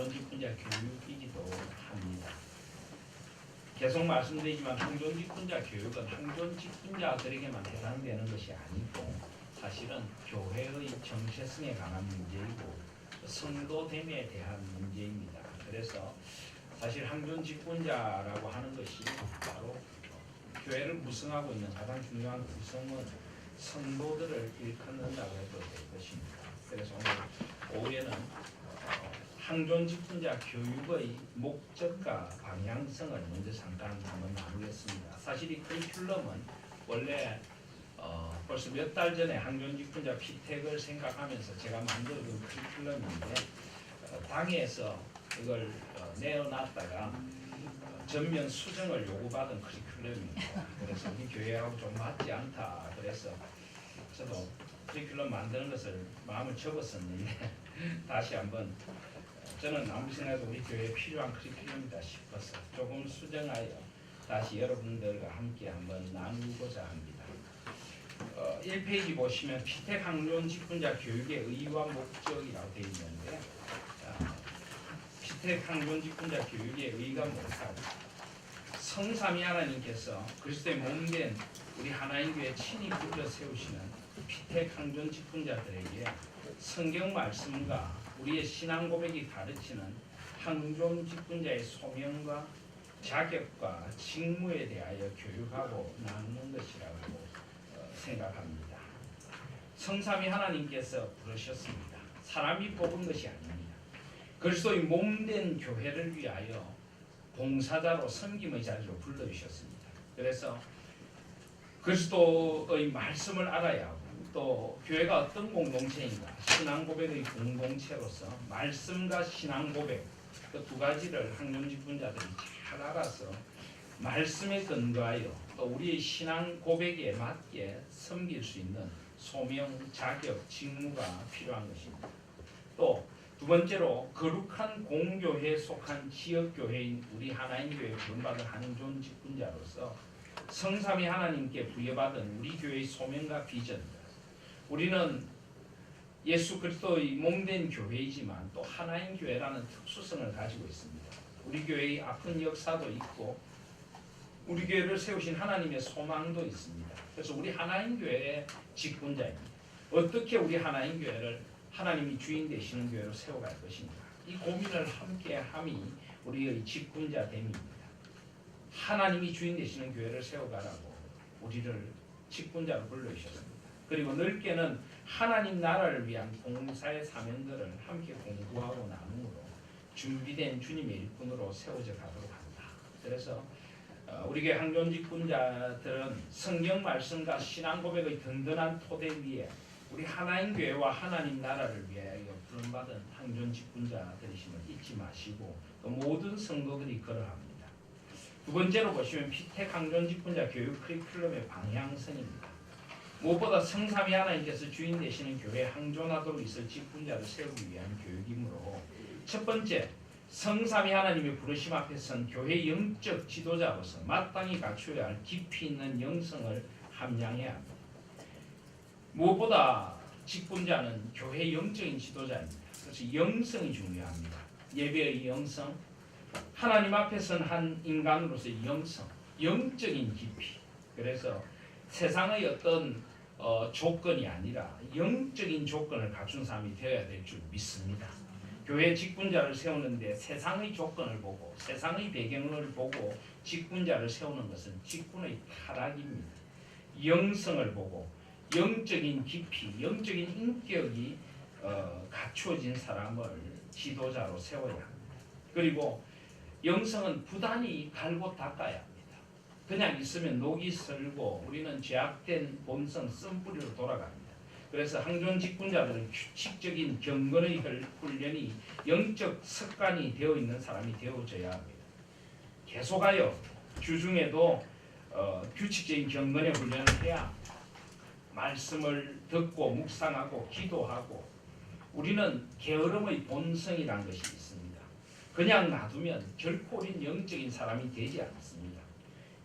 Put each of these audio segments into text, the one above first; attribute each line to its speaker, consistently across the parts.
Speaker 1: 항존직분자 교육이기도 합니다. 계속 말씀드리지만 항존직분자 교육은 항존직분자들에게만 해당되는 것이 아니고 사실은 교회의 정체성에 관한 문제이고 성도됨에 대한 문제입니다. 그래서 사실 항존직분자라고 하는 것이 바로 교회를 구성하고 있는 가장 중요한 구성은 성도들을 일컫는다고 해도 될 것입니다. 그래서 오늘 오후에는 항존직분자 교육의 목적과 방향성을 먼저 잠깐 한번 나누겠습니다. 사실 이 커리큘럼은 원래 벌써 몇 달 전에 항존직분자 피택을 생각하면서 제가 만들어둔 커리큘럼인데 당에서 이걸 내어놨다가 전면 수정을 요구받은 커리큘럼입니다. 그래서 우리 교회하고 좀 맞지 않다 그래서 저도 커리큘럼 만드는 것을 마음을 접었었는데 다시 한번 저는 아무 생각해도 우리 교회에 필요한 커리큘럼이다 싶어서 조금 수정하여 다시 여러분들과 함께 한번 나누고자 합니다. 1페이지 보시면 피택 항존직분자 교육의 의의와 목적이라고 되어 있는데 피택 항존직분자 교육의 의의가 뭘까요? 성삼위 하나님께서 그리스도의 몸된 우리 하나님 교회 친히 불러 세우시는 피택 항존직분자들에게 성경 말씀과 우리의 신앙 고백이 가르치는 항존직분자의 소명과 자격과 직무에 대하여 교육하고 나누는 것이라고 생각합니다. 성삼위 하나님께서 부르셨습니다. 사람이 뽑은 것이 아닙니다. 그리스도의 몸된 교회를 위하여 봉사자로 섬김의 자리로 불러주셨습니다. 그래서 그리스도의 말씀을 알아야 하고 또 교회가 어떤 공동체인가 신앙 고백의 공동체로서 말씀과 신앙 고백 그 두 가지를 항존직분자들이 잘 알아서 말씀에 근거하여 또 우리의 신앙 고백에 맞게 섬길 수 있는 소명, 자격, 직무가 필요한 것입니다. 또 두 번째로 거룩한 공교회에 속한 지역교회인 우리 하나님교회 부름받은 항존직분자로서 성삼위 하나님께 부여받은 우리 교회의 소명과 비전입니다. 우리는 예수 그리스도의 몸된 교회이지만 또 하나님 교회라는 특수성을 가지고 있습니다. 우리 교회의 아픈 역사도 있고 우리 교회를 세우신 하나님의 소망도 있습니다. 그래서 우리 하나님 교회의 직분자입니다. 어떻게 우리 하나님 교회를 하나님이 주인 되시는 교회로 세워갈 것인가 이 고민을 함께 함이 우리의 직분자됨입니다. 하나님이 주인 되시는 교회를 세워가라고 우리를 직분자로 불러주셨습니다. 그리고 넓게는 하나님 나라를 위한 봉사의 사명들을 함께 공부하고 나눔으로 준비된 주님의 일꾼으로 세워져 가도록 한다. 그래서 우리 교회 항존직분자들은 성경 말씀과 신앙 고백의 든든한 토대 위에 우리 하나님 교회와 하나님 나라를 위하여 부름받은 항존직분자들이심을 잊지 마시고 또 모든 성도들이 그러합니다. 두 번째로 보시면 피택 항존직분자 교육 커리큘럼의 방향성입니다. 무엇보다 성삼위 하나님께서 주인 되시는 교회에 항존하도록 있을 직분자를 세우기 위한 교육이므로 첫 번째 성삼위 하나님의 부르심 앞에 선 교회 영적 지도자로서 마땅히 갖추어야 할 깊이 있는 영성을 함양해야 합니다. 무엇보다 직분자는 교회 영적인 지도자입니다. 그래서 영성이 중요합니다. 예배의 영성, 하나님 앞에 선 한 인간으로서의 영성, 영적인 깊이. 그래서 세상의 어떤 조건이 아니라 영적인 조건을 갖춘 사람이 되어야 될 줄 믿습니다. 교회 직분자를 세우는데 세상의 조건을 보고 세상의 배경을 보고 직분자를 세우는 것은 직분의 타락입니다. 영성을 보고 영적인 깊이, 영적인 인격이 갖추어진 사람을 지도자로 세워야 합니다. 그리고 영성은 부단히 갈고 닦아야 합니다. 그냥 있으면 녹이 슬고 우리는 죄악된 본성 쓴뿌리로 돌아갑니다. 그래서 항존직분자들은 규칙적인 경건의 훈련이 영적 습관이 되어 있는 사람이 되어져야 합니다. 계속하여 주중에도 규칙적인 경건의 훈련을 해야 말씀을 듣고 묵상하고 기도하고 우리는 게으름의 본성이라는 것이 있습니다. 그냥 놔두면 결코 우린 영적인 사람이 되지 않습니다.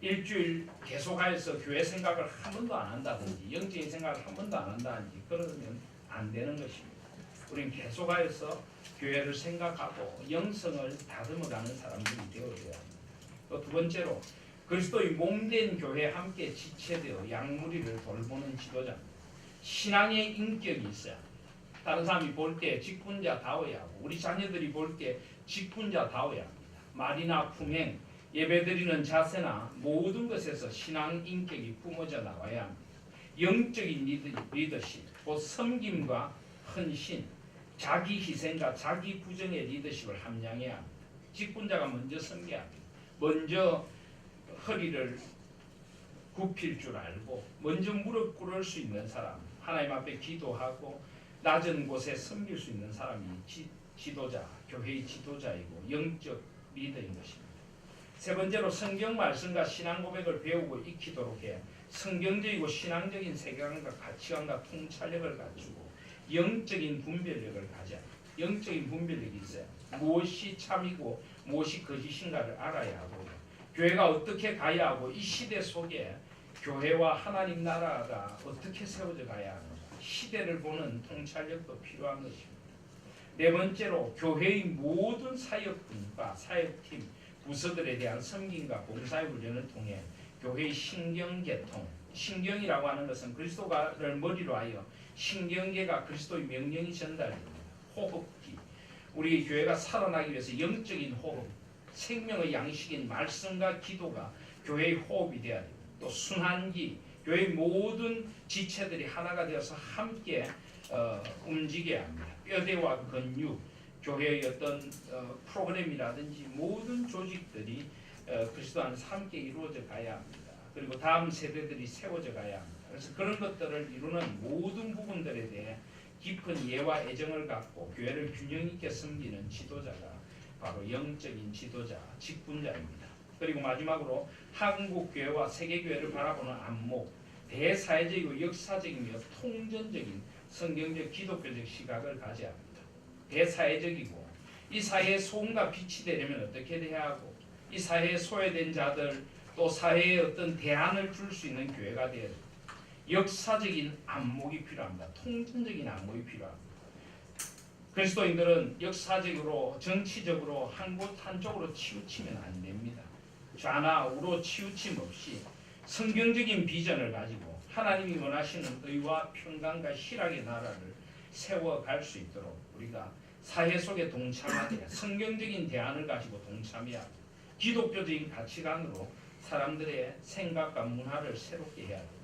Speaker 1: 일주일 계속하여서 교회 생각을 한 번도 안 한다든지 영적인 생각을 한 번도 안 한다든지 그러면 안 되는 것입니다. 우리는 계속하여서 교회를 생각하고 영성을 다듬어가는 사람들이 되어줘야 합니다. 또 두 번째로 그리스도의 몸된 교회에 함께 지체되어 양무리를 돌보는 지도자입니다. 신앙의 인격이 있어야 합니다. 다른 사람이 볼 때 직분자다워야 하고 우리 자녀들이 볼 때 직분자다워야 합니다. 말이나 품행, 예배드리는 자세나 모든 것에서 신앙 인격이 뿜어져 나와야 합니다. 영적인 리더십, 곧 섬김과 헌신, 자기 희생과 자기 부정의 리더십을 함양해야 합니다. 직분자가 먼저 섬겨야 합니다. 먼저 허리를 굽힐 줄 알고 먼저 무릎 꿇을 수 있는 사람, 하나님 앞에 기도하고 낮은 곳에 섬길 수 있는 사람이 지도자, 교회의 지도자이고 영적 리더인 것입니다. 세 번째로 성경 말씀과 신앙 고백을 배우고 익히도록 해 성경적이고 신앙적인 세계관과 가치관과 통찰력을 갖추고 영적인 분별력을 가져야 합니다. 영적인 분별력이 있어야 합니다. 무엇이 참이고 무엇이 거짓인가를 알아야 하고 교회가 어떻게 가야 하고 이 시대 속에 교회와 하나님 나라가 어떻게 세워져 가야 하는가 시대를 보는 통찰력도 필요한 것입니다. 네 번째로 교회의 모든 사역분과 사역팀, 부서들에 대한 섬김과 봉사의 훈련을 통해 교회의 신경계통, 신경이라고 하는 것은 그리스도를 머리로 하여 신경계가 그리스도의 명령이 전달됩니다. 호흡기, 우리 교회가 살아나기 위해서 영적인 호흡, 생명의 양식인 말씀과 기도가 교회의 호흡이 되어야 됩니다. 또 순환기, 교회의 모든 지체들이 하나가 되어서 함께 움직여야 합니다. 뼈대와 근육, 교회의 어떤 프로그램이라든지 모든 조직들이 그리스도 안에서 함께 이루어져 가야 합니다. 그리고 다음 세대들이 세워져 가야 합니다. 그래서 그런 것들을 이루는 모든 부분들에 대해 깊은 이해와 애정을 갖고 교회를 균형 있게 섬기는 지도자가 바로 영적인 지도자, 직분자입니다. 그리고 마지막으로 한국 교회와 세계 교회를 바라보는 안목, 대사회적이고 역사적이며 통전적인 성경적 기독교적 시각을 가져야 합니다. 대사회적이고 이 사회에 소음과 빛이 되려면 어떻게 돼야 하고 이 사회에 소외된 자들 또 사회에 어떤 대안을 줄 수 있는 교회가 되어야 됩니다. 역사적인 안목이 필요합니다. 통전적인 안목이 필요합니다. 그리스도인들은 역사적으로 정치적으로 한 곳 한쪽으로 치우치면 안 됩니다. 좌나 우로 치우침 없이 성경적인 비전을 가지고 하나님이 원하시는 의와 평강과 희락의 나라를 세워갈 수 있도록 우리가 사회 속에 동참하되 성경적인 대안을 가지고 동참해야 합니다. 기독교적인 가치관으로 사람들의 생각과 문화를 새롭게 해야 합니다.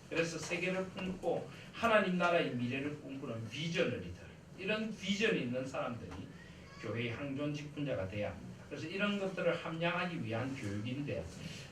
Speaker 1: 그래서 세계를 품고 하나님 나라의 미래를 꿈꾸는 비저너리들, 이런 비전이 있는 사람들이 교회의 항존 직분자가 돼야 합니다. 그래서 이런 것들을 함양하기 위한 교육인데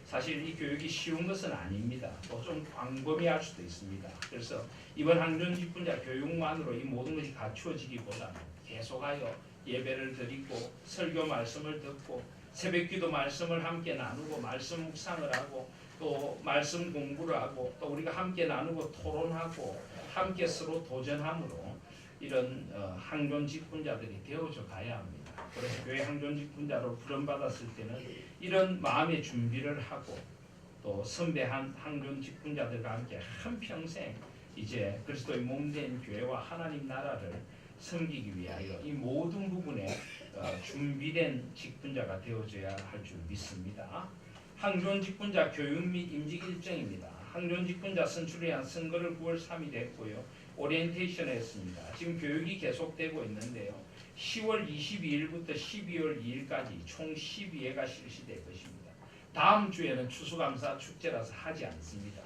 Speaker 1: 사실 이 교육이 쉬운 것은 아닙니다. 또 좀 광범위할 수도 있습니다. 그래서 이번 항존 직분자 교육만으로 이 모든 것이 갖추어지기보다는 계속하여 예배를 드리고 설교 말씀을 듣고 새벽기도 말씀을 함께 나누고 말씀 묵상을 하고 또 말씀 공부를 하고 또 우리가 함께 나누고 토론하고 함께 서로 도전함으로 이런 항존 직분자들이 되어져 가야 합니다. 그래서 교회 항존 직분자로 부름받았을 때는 이런 마음의 준비를 하고 또 선배한 항존 직분자들과 함께 한평생 이제 그리스도의 몸된 교회와 하나님 나라를 섬기기 위하여 이 모든 부분에 준비된 직분자가 되어져야 할 줄 믿습니다. 항존 직분자 교육 및 임직 일정입니다. 항존 직분자 선출에 대한 선거를 9월 3일에 했고요. 오리엔테이션을 했습니다. 지금 교육이 계속되고 있는데요. 10월 22일부터 12월 2일까지 총 12회가 실시될 것입니다. 다음 주에는 추수감사 축제라서 하지 않습니다.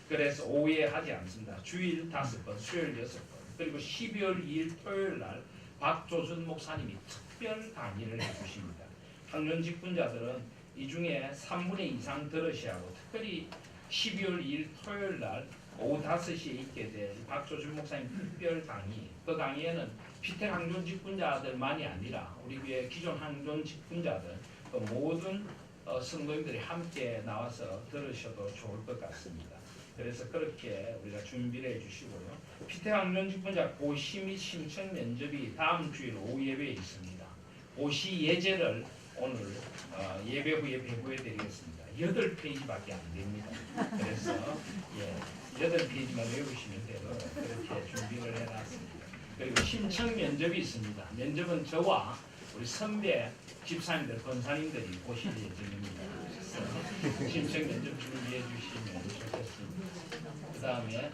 Speaker 1: 그래서 5회 하지 않습니다. 주일 5번, 수요일 6번, 그리고 12월 2일 토요일 날 박조준 목사님이 특별 강의를 해주십니다. 항존 직분자들은 이 중에 3분의 2 이상 들으셔야 하고 특별히 12월 2일 토요일 날 오후 5시에 있게 될 박조준 목사님 특별 강의, 그 강의에는 피택 항존 직분자들만이 아니라 우리 교회 기존 항존 직분자들 또 모든 성도님들이 함께 나와서 들으셔도 좋을 것 같습니다. 그래서 그렇게 우리가 준비를 해주시고요. 피택 항존 직분자 고시 및 신청 면접이 다음 주일 오후 예배에 있습니다. 고시 예제를 오늘 예배 후에 배부해 드리겠습니다. 8페이지밖에 안 됩니다. 그래서 8페이지만 외우시면 돼요. 그렇게 준비를 해놨습니다. 그리고 신청 면접이 있습니다. 면접은 저와 우리 선배 집사님들, 권사님들이 보실 예정입니다. 신청 면접 준비해 주시면 좋겠습니다. 그 다음에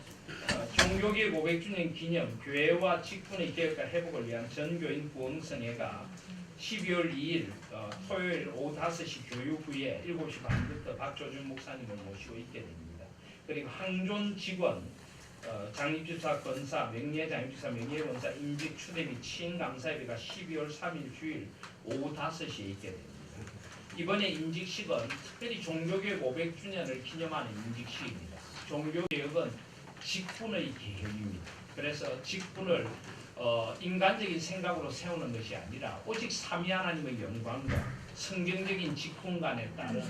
Speaker 1: 종교계 500주년 기념 교회와 직분의 개혁과 회복을 위한 전교인 부흥성회가 12월 2일 토요일 오후 5시 교육 후에 7시 반부터 박조준 목사님을 모시고 있게 됩니다. 그리고 항존 직원 장립집사 권사, 명예 장립집사, 명예 권사 임직 추대 및 치인 감사예배가 12월 3일 주일 오후 5시에 있게 됩니다. 이번에 임직식은 특별히 종교개혁 500주년을 기념하는 임직식입니다. 종교개혁은 직분의 개혁입니다. 그래서 직분을 인간적인 생각으로 세우는 것이 아니라 오직 삼위 하나님의 영광과 성경적인 직분관에 따른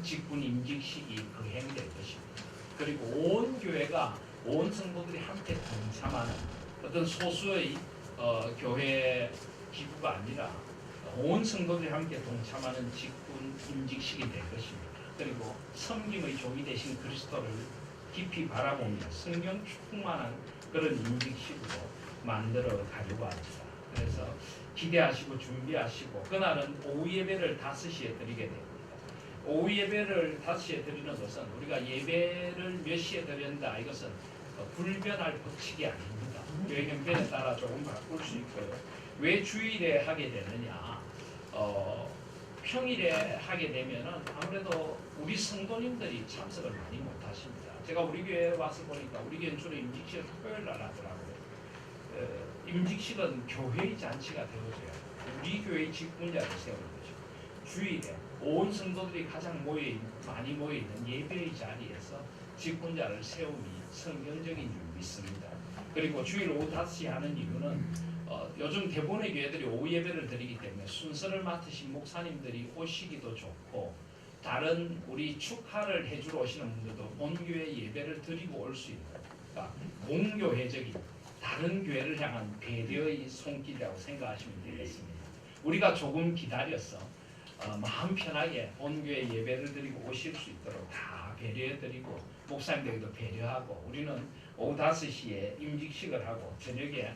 Speaker 1: 직분 임직식이 거행될 것입니다. 그리고 온 교회가 온 성도들이 함께 동참하는 어떤 소수의 교회 기구가 아니라 온 성도들이 함께 동참하는 직분 임직식이 될 것입니다. 그리고 섬김의 종이 되신 그리스도를 깊이 바라보며 성경 충만한 그런 임직식으로 만들어 가려고 합니다. 그래서 기대하시고 준비하시고 그날은 오후 예배를 5시에 드리게 됩니다. 오후 예배를 5시에 드리는 것은 우리가 예배를 몇 시에 드린다 이것은 불변할 법칙이 아닙니다. 교회 형편에 따라 조금 바꿀 수 있고요. 왜 주일에 하게 되느냐? 평일에 하게 되면은 아무래도 우리 성도님들이 참석을 많이 못 하십니다. 제가 우리 교회에 와서 보니까 우리 교회는 주로 임직식을 토요일 날 하더라고요. 임직식은 교회의 잔치가 되어져요. 우리 교회의 직분자를 세우는 거죠. 주일에 온 성도들이 가장 많이 모여있는 예배의 자리에서 직분자를 세움이 성경적인 줄 믿습니다. 그리고 주일 오후 5시 하는 이유는 요즘 대부분의 교회들이 오후 예배를 드리기 때문에 순서를 맡으신 목사님들이 오시기도 좋고 다른 우리 축하를 해주러 오시는 분들도 본교회 예배를 드리고 올 수 있는 그러니까 공교회적인 다른 교회를 향한 배려의 손길이라고 생각하시면 되겠습니다. 우리가 조금 기다려서 마음 편하게 본교회 예배를 드리고 오실 수 있도록 다 배려해드리고 목사님들에게도 배려하고 우리는 오후 5시에 임직식을 하고 저녁에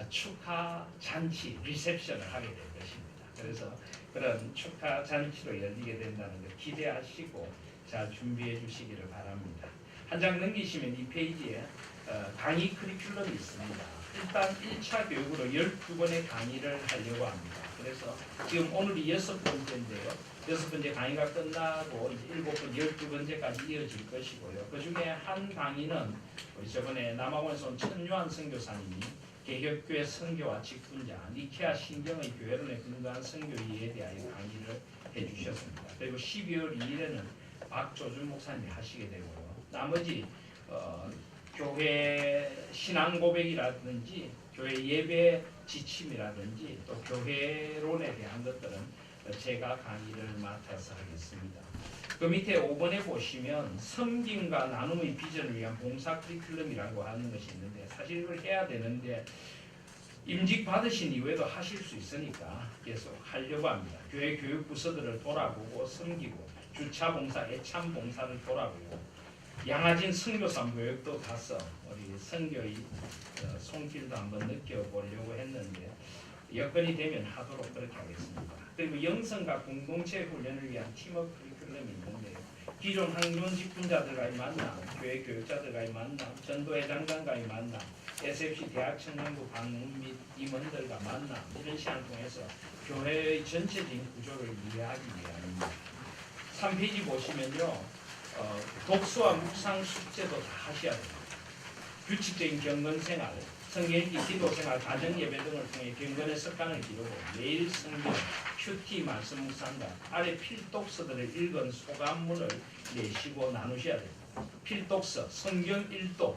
Speaker 1: 축하 잔치, 리셉션을 하게 될 것입니다. 그래서 그런 축하 잔치로 열리게 된다는 걸 기대하시고 잘 준비해 주시기를 바랍니다. 한 장 넘기시면 이 페이지에 강의 커리큘럼이 있습니다. 일단 1차 교육으로 12번의 강의를 하려고 합니다. 그래서 지금 오늘이 6번째인데요. 6번째 강의가 끝나고 이제 7번, 12번째까지 이어질 것이고요. 그 중에 한 강의는 우리 저번에 남아원에서 온 천유한 선교사님이 개혁교회 선교와 직분자, 니케아 신경의 교회론에 근거한 선교이에 대하여 강의를 해주셨습니다. 그리고 12월 2일에는 박조준 목사님이 하시게 되고요. 나머지 교회 신앙 고백이라든지 교회 예배 지침이라든지 또 교회론에 대한 것들은 제가 강의를 맡아서 하겠습니다. 그 밑에 5번에 보시면 섬김과 나눔의 비전을 위한 봉사 커리큘럼이라고 하는 것이 있는데 사실 이걸 해야 되는데 임직 받으신 이후에도 하실 수 있으니까 계속 하려고 합니다. 교회 교육 부서들을 돌아보고 섬기고 주차 봉사, 애참 봉사를 돌아보고 양아진 선교사 교육도 가서 우리 선교의 손길도 한번 느껴보려고 했는데 여건이 되면 하도록 그렇게 하겠습니다. 그리고 영성과 공동체 훈련을 위한 팀워크 커리큘럼이 있는데요. 기존 학년 직분자들과의 만남, 교회 교육자들과의 만남, 전도회장단과의 만남, SFC 대학 청년부 방문 및 임원들과 만남 이런 시간을 통해서 교회의 전체적인 구조를 이해하기 위함입니다. 3페이지 보시면요. 독서와 묵상 숙제도 다 하셔야 됩니다. 규칙적인 경건생활, 성경읽기, 기도생활, 가정예배 등을 통해 경건의 습관을 기르고 매일 성경, 큐티 말씀 묵상과 아래 필독서들을 읽은 소감문을 내시고 나누셔야 됩니다. 필독서, 성경 1도,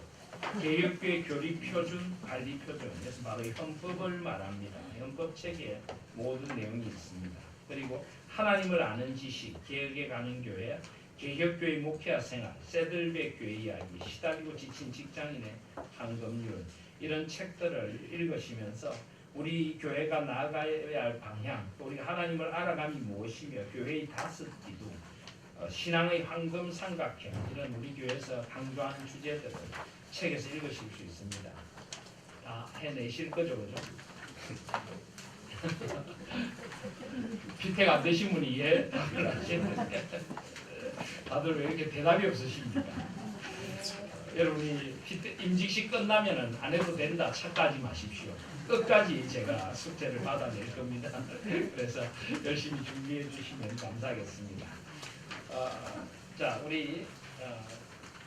Speaker 1: 개혁교회 교리표준, 관리표준, 그래서 바로 이 헌법을 말합니다. 헌법책에 모든 내용이 있습니다. 그리고 하나님을 아는 지식, 개혁에 가는 교회, 개혁교회 목회자 생활, 새들백 교회 이야기, 시달리고 지친 직장인의 황금률 이런 책들을 읽으시면서 우리 교회가 나아가야 할 방향, 또 우리가 하나님을 알아감이 무엇이며 교회의 5기둥, 신앙의 황금 삼각형 이런 우리 교회에서 강조하는 주제들을 책에서 읽으실 수 있습니다. 다 해내실 거죠, 그죠? 피택 안 되신 분이 이해 하시는데 다들 왜 이렇게 대답이 없으십니까? 여러분이 임직식 끝나면은 안 해도 된다 착각하지 마십시오. 끝까지 제가 숙제를 받아낼 겁니다. 그래서 열심히 준비해 주시면 감사하겠습니다. 자, 우리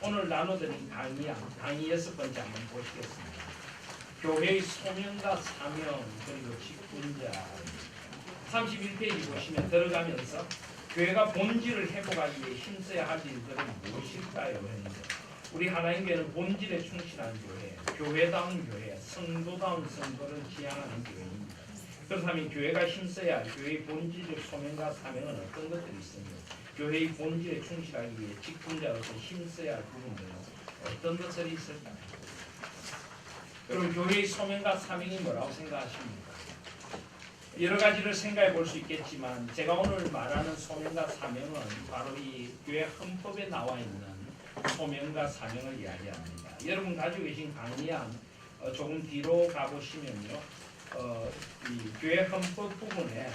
Speaker 1: 오늘 나눠드린 강의 6번째 한번 보시겠습니다. 교회의 소명과 사명 그리고 직분자 31페이지 보시면 들어가면서 교회가 본질을 회복하기 위해 힘써야 할 일들은 무엇일까요? 했는데 우리 하나님께는 본질에 충실한 교회, 교회다운 교회, 성도다운 성도를 지향하는 교회입니다. 그렇다면 교회가 힘써야 할 교회의 본질의 소명과 사명은 어떤 것들이 있습니까? 교회의 본질에 충실하기 위해 직분자로서 힘써야 할 부분들은 어떤 것들이 있을까요? 여러분 교회의 소명과 사명이 뭐라고 생각하십니까? 여러 가지를 생각해 볼 수 있겠지만 제가 오늘 말하는 소명과 사명은 바로 이 교회 헌법에 나와 있는 소명과 사명을 이야기합니다. 여러분 가지고 계신 강의안 조금 뒤로 가보시면요, 이 교회 헌법 부분에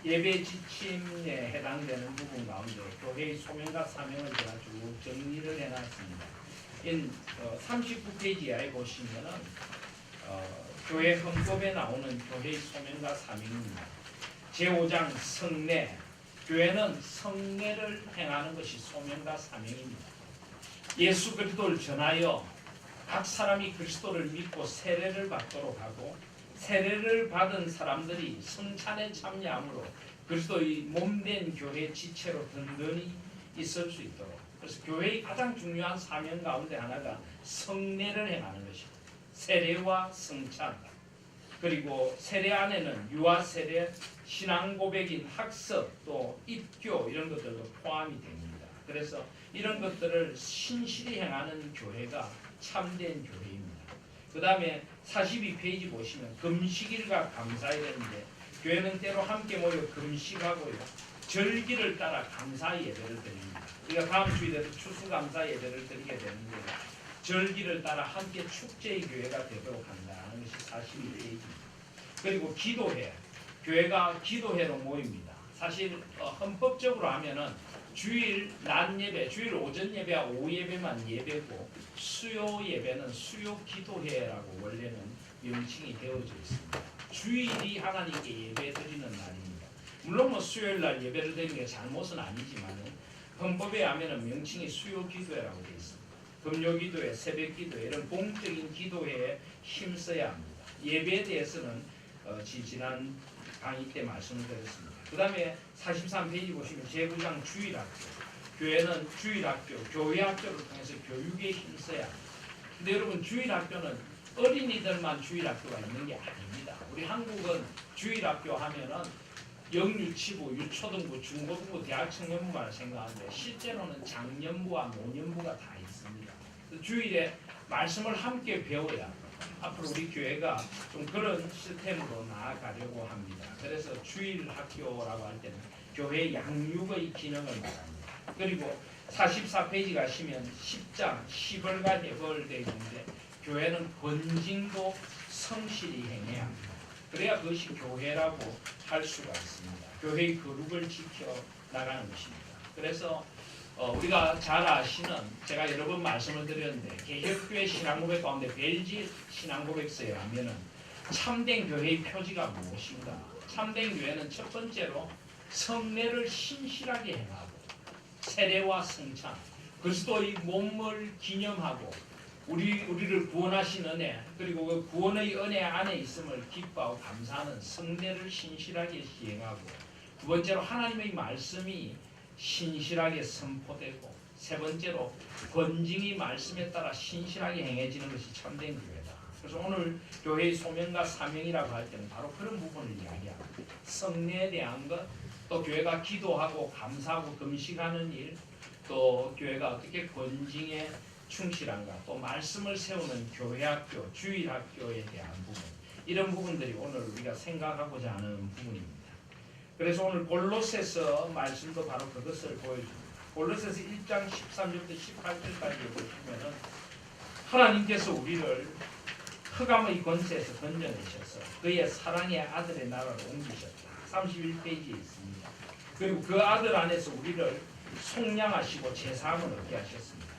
Speaker 1: 예배 지침에 해당되는 부분 가운데 교회의 소명과 사명을 제가 쭉 정리를 해놨습니다. 39페이지 이하에 보시면은 교회 헌법에 나오는 교회의 소명과 사명입니다. 제5장 성례, 교회는 성례를 행하는 것이 소명과 사명입니다. 예수 그리스도를 전하여 각 사람이 그리스도를 믿고 세례를 받도록 하고 세례를 받은 사람들이 성찬에 참여함으로 그리스도의 몸된 교회 지체로 든든히 있을 수 있도록, 그래서 교회의 가장 중요한 사명 가운데 하나가 성례를 행하는 것입니다. 세례와 성찬, 그리고 세례 안에는 유아 세례, 신앙 고백인 학습, 또 입교 이런 것들도 포함이 됩니다. 그래서 이런 것들을 신실히 행하는 교회가 참된 교회입니다. 그 다음에 42페이지 보시면 금식일과 감사일인데 교회는 때로 함께 모여 금식하고요, 절기를 따라 감사 예배를 드립니다. 우리가 다음 주일에도 추수감사 예배를 드리게 되는데 절기를 따라 함께 축제의 교회가 되도록 한다는 것이 42페이지입니다. 그리고 기도회, 교회가 기도회로 모입니다. 사실 헌법적으로 하면은 주일 낮 예배, 주일 오전 예배와 오후 예배만 예배고 수요 예배는 수요 기도회라고 원래는 명칭이 되어져 있습니다. 주일이 하나님께 예배 드리는 날입니다. 물론 뭐 수요일 날 예배를 드리는 게 잘못은 아니지만은 헌법에 하면은 명칭이 수요 기도회라고 되어 있습니다. 금요 기도회, 새벽 기도회 이런 공적인 기도회에 힘써야 합니다. 예배에 대해서는 지난 강의 때 말씀을 드렸습니다. 그 다음에 43페이지 보시면 제9장 주일학교, 교회는 주일학교, 교회학교를 통해서 교육에 힘써야 합니다. 근데 여러분 주일학교는 어린이들만 주일학교가 있는 게 아닙니다. 우리 한국은 주일학교 하면은 영유치부, 유초등부, 중고등부, 대학 청년부만 생각하는데 실제로는 장년부와 노년부가 다 있습니다. 주일에 말씀을 함께 배워야 합니다. 앞으로 우리 교회가 좀 그런 시스템으로 나아가려고 합니다. 그래서 주일 학교라고 할 때는 교회 양육의 기능을 말합니다. 그리고 44페이지 가시면 10장 10월과 예벌되어 있는데 교회는 권징도 성실히 행해야 합니다. 그래야 그것이 교회라고 할 수가 있습니다. 교회의 거룩을 지켜 나가는 것입니다. 그래서 우리가 잘 아시는, 제가 여러 번 말씀을 드렸는데 개혁교회 신앙고백 가운데 벨지 신앙고백서에 하면은 참된 교회의 표지가 무엇인가? 참된 교회는 첫 번째로 성례를 신실하게 행하고 세례와 성찬, 그리스도의 몸을 기념하고 우리를 구원하신 은혜, 그리고 그 구원의 은혜 안에 있음을 기뻐하고 감사하는 성례를 신실하게 시행하고, 두 번째로 하나님의 말씀이 신실하게 선포되고, 세 번째로 권징이 말씀에 따라 신실하게 행해지는 것이 참된 교회다. 그래서 오늘 교회의 소명과 사명이라고 할 때는 바로 그런 부분을 이야기합니다. 성례에 대한 것, 또 교회가 기도하고 감사하고 금식하는 일, 또 교회가 어떻게 권징에 충실한가, 또 말씀을 세우는 교회학교, 주일학교에 대한 부분, 이런 부분들이 오늘 우리가 생각하고자 하는 부분입니다. 그래서 오늘 골로새서 말씀도 바로 그것을 보여줍니다. 골로새서 1장 13절부터 18절까지 보시면은 하나님께서 우리를 흑암의 권세에서 건져내셔서 그의 사랑의 아들의 나라로 옮기셨다. 31페이지에 있습니다. 그리고 그 아들 안에서 우리를 속량하시고 제사함을 얻게 하셨습니다.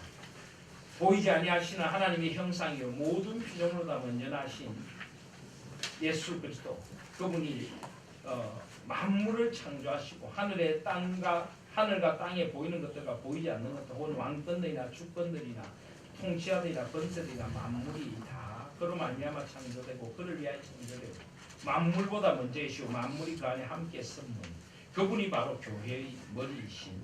Speaker 1: 보이지 아니하시는 하나님의 형상이요 모든 피조물보다 먼저 나신 예수 그리스도, 그분이 만물을 창조하시고 하늘과 땅에 보이는 것들과 보이지 않는 것들, 혹은 왕권들이나 주권들이나 통치자들이나 권세들이나 만물이 다 그로 말미암아 창조되고 그를 위하여 창조되고 만물보다 먼저이시고 만물이 그 안에 함께 선문, 그분이 바로 교회의 머리이신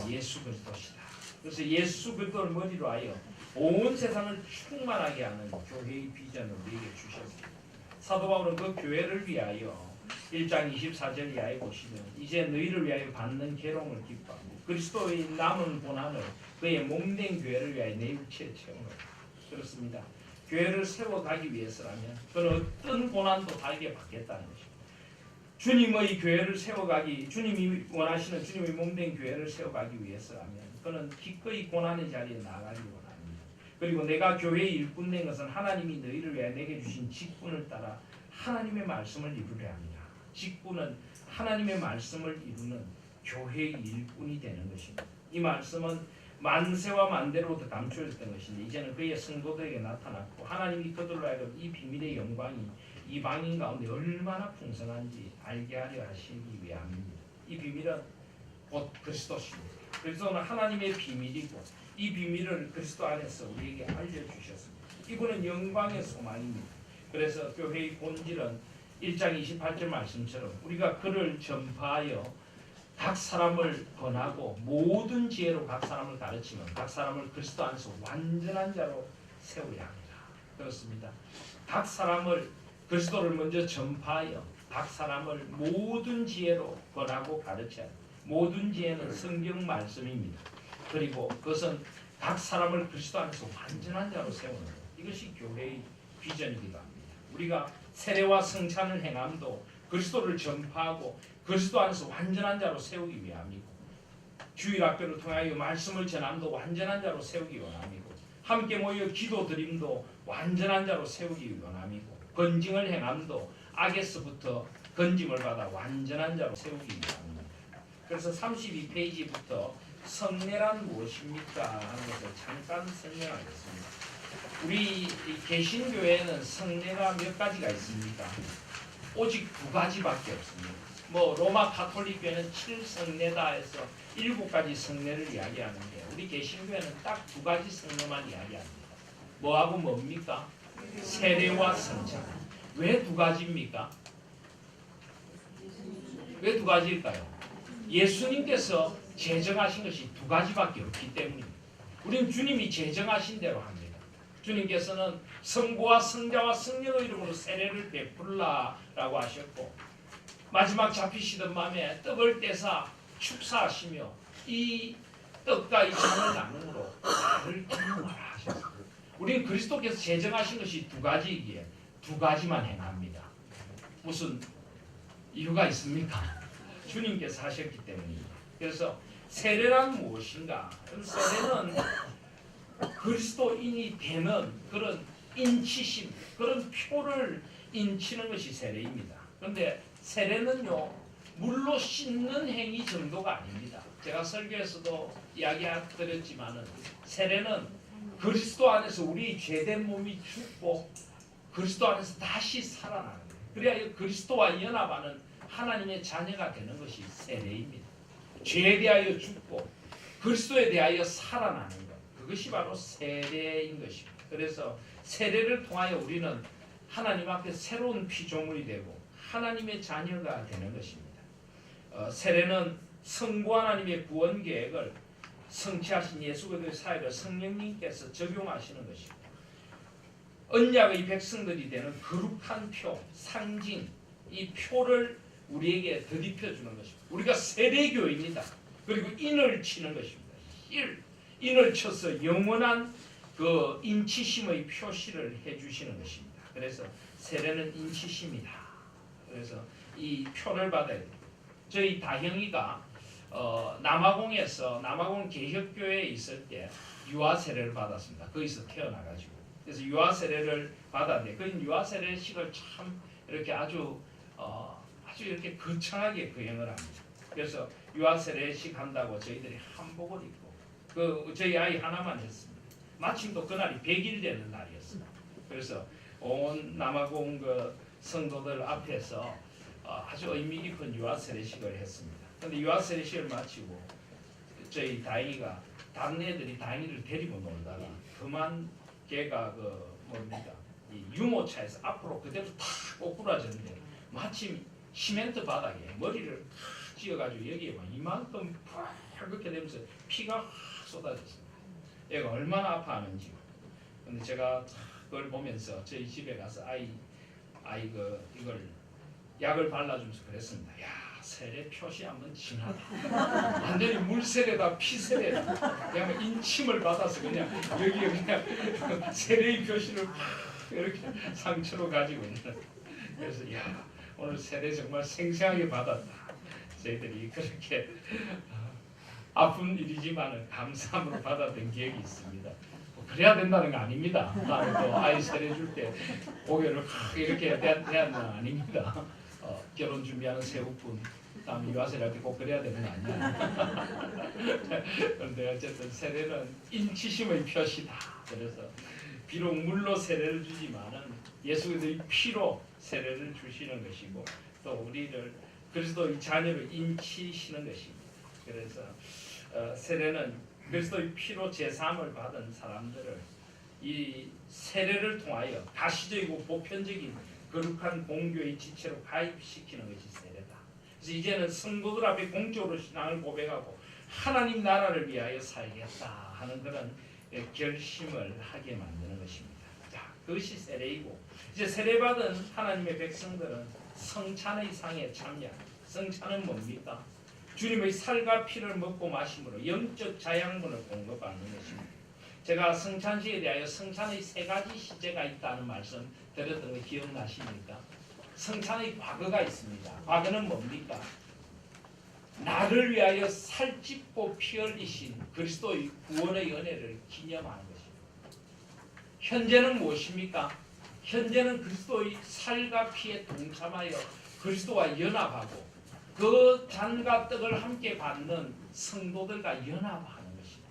Speaker 1: 예수 그리스도시다. 그래서 예수 그리스도를 머리로 하여 온 세상을 충만하게 하는 교회의 비전을 우리에게 주셨습니다. 사도 바울은 그 교회를 위하여 1장 24절 이하에 보시면 이제 너희를 위하여 받는 괴로움을 기뻐하고 그리스도의 남은 고난을 그의 몸된 교회를 위하여 내 육체에 채우노라. 그렇습니다. 교회를 세워가기 위해서라면 그는 어떤 고난도 다르게 받겠다는 것입니다. 주님의 교회를 세워가기, 주님이 원하시는 주님의 몸된 교회를 세워가기 위해서라면 그는 기꺼이 고난의 자리에 나아가기 원합니다. 그리고 내가 교회의 일꾼 된 것은 하나님이 너희를 위하여 내게 주신 직분을 따라 하나님의 말씀을 이루려 합니다. 직분은 하나님의 말씀을 이루는 교회의 일꾼이 되는 것입니다. 이 말씀은 만세와 만대로부터 감추어졌던 것인데 이제는 그의 성도들에게 나타났고 하나님이 그들로 하여금 이 비밀의 영광이 이방인 가운데 얼마나 풍성한지 알게 하려 하시기 위함입니다. 이 비밀은 곧 그리스도십니다. 그리스도는 하나님의 비밀이고 이 비밀을 그리스도 안에서 우리에게 알려주셨습니다. 이분은 영광의 소망입니다. 그래서 교회의 본질은 1장 28절 말씀처럼 우리가 그를 전파하여 각 사람을 권하고 모든 지혜로 각 사람을 가르치면 각 사람을 그리스도 안에서 완전한 자로 세우려 합니다. 그렇습니다. 각 사람을 그리스도를 먼저 전파하여 각 사람을 모든 지혜로 권하고 가르쳐야 합니다. 모든 지혜는 성경 말씀입니다. 그리고 그것은 각 사람을 그리스도 안에서 완전한 자로 세우는 것. 이것이 교회의 비전이기도 합니다. 우리가 세례와 성찬을 행함도 그리스도를 전파하고 그리스도 안에서 완전한 자로 세우기 위함이고 주일학교를 통하여 말씀을 전함도 완전한 자로 세우기 원함이고 함께 모여 기도 드림도 완전한 자로 세우기 원함이고 건징을 행함도 악에서부터 건짐을 받아 완전한 자로 세우기 위함입니다. 그래서 32페이지부터 성례란 무엇입니까? 하는 것을 잠깐 설명하겠습니다. 우리 개신교회는 성례가 몇 가지가 있습니까? 오직 두 가지밖에 없습니다. 로마 가톨릭 교회는 7성례다 해서 7가지 성례를 이야기하는데 우리 개신교회는 딱 두 가지 성례만 이야기합니다. 뭐하고 뭡니까? 세례와 성찬. 왜 두 가지입니까? 왜 두 가지일까요? 예수님께서 제정하신 것이 두 가지밖에 없기 때문입니다. 우리는 주님이 제정하신 대로 합니다. 주님께서는 성부와 성자와 성령의 이름으로 세례를 베풀라라고 하셨고 마지막 잡히시던 밤에 떡을 떼사 축사하시며 이 떡과 이 잔을 나눔으로 나를 기념하라 하셨습니다. 우리는 그리스도께서 제정하신 것이 두 가지이기에 두 가지만 행합니다. 무슨 이유가 있습니까? 주님께서 하셨기 때문입니다. 그래서 세례란 무엇인가? 세례는 그리스도인이 되는 그런 인치심, 그런 표를 인치는 것이 세례입니다. 그런데 세례는요 물로 씻는 행위 정도가 아닙니다. 제가 설교에서도 이야기드렸지만은 세례는 그리스도 안에서 우리 죄된 몸이 죽고 그리스도 안에서 다시 살아나는 거예요. 그래야 그리스도와 연합하는 하나님의 자녀가 되는 것이 세례입니다. 죄에 대하여 죽고 그리스도에 대하여 살아나는 것, 그것이 바로 세례인 것입니다. 그래서 세례를 통하여 우리는 하나님 앞에 새로운 피조물이 되고 하나님의 자녀가 되는 것입니다. 세례는 성부 하나님의 구원 계획을 성취하신 예수 그리스도의 사역을 성령님께서 적용하시는 것입니다. 언약의 백성들이 되는 거룩한 표, 상징, 이 표를 우리에게 덧입혀 주는 것입니다. 우리가 세례교입니다. 그리고 인을 치는 것입니다. 인을 쳐서 영원한 그 인치심의 표시를 해주시는 것입니다. 그래서 세례는 인치심이다. 그래서 이 표를 받아야 됩니다. 저희 다형이가 남아공 개혁교회에 있을 때 유아 세례를 받았습니다. 거기서 태어나가지고 그래서 유아 세례를 받았는데 그 유아 세례식을 참 이렇게 아주 이렇게 거창하게 거행을 합니다. 그래서 유아 세례식 한다고 저희들이 한복을 입고 저희 아이 하나만 했습니다. 마침 또 그날이 100일 되는 날이었어요. 그래서 온 남아공 그 성도들 앞에서 아주 의미 깊은 유아 세례식을 했습니다. 그런데 유아 세례식을 마치고 저희 다행이가 다른 애들이 다행이를 데리고 놀다가 그만 걔가 이 유모차에서 앞으로 그대로 탁 꼬꾸라졌는데 마침 시멘트 바닥에 머리를 탁 찧어가지고 여기에 막 이만큼 그렇게 되면서 피가 확 쏟아졌습니다. 얘가 얼마나 아파하는지. 근데 제가 그걸 보면서 저희 집에 가서 이걸 약을 발라주면서 그랬습니다. 야, 세례 표시 한번 진하다. 완전히 물세례다 피세례다. 그냥 인침을 받아서 그냥 여기에 그냥 세례의 표시를 이렇게 상처로 가지고 있는. 그래서 야, 오늘 세례 정말 생생하게 받았다. 저희들이 그렇게 아픈 일이지만 감사함으로 받았던 기억이 있습니다. 그래야 된다는 거 아닙니다. 나도 아이 세례 줄 때 고개를 이렇게 대한 건 아닙니다. 결혼 준비하는 세우분 다음 유아세례 때 꼭 그래야 되는 거 아니야. 그런데 어쨌든 세례는 인치심의 표시다. 그래서 비록 물로 세례를 주지만은 예수의 피로 세례를 주시는 것이고 또 우리를 그리스도의 자녀로 인치시는 것입니다. 그래서 세례는 그리스도의 피로 제사함을 받은 사람들을 이 세례를 통하여 가시적이고 보편적인 거룩한 공교의 지체로 가입시키는 것이 세례다. 그래서 이제는 성도들 앞에 공적으로 신앙을 고백하고 하나님 나라를 위하여 살겠다 하는 그런 결심을 하게 만드는 것입니다. 자, 그것이 세례이고 이제 세례받은 하나님의 백성들은 성찬의 상에 참여합니다. 성찬은 뭡니까? 주님의 살과 피를 먹고 마심으로 영적 자양분을 공급받는 것입니다. 제가 성찬식에 대하여 성찬의 3가지 시제가 있다는 말씀 드렸던 거 기억나십니까? 성찬의 과거가 있습니다. 과거는 뭡니까? 나를 위하여 살찢고 피 흘리신 그리스도의 구원의 은혜를 기념하는 것입니다. 현재는 무엇입니까? 현재는 그리스도의 살과 피에 동참하여 그리스도와 연합하고 그 잔과 떡을 함께 받는 성도들과 연합하는 것입니다.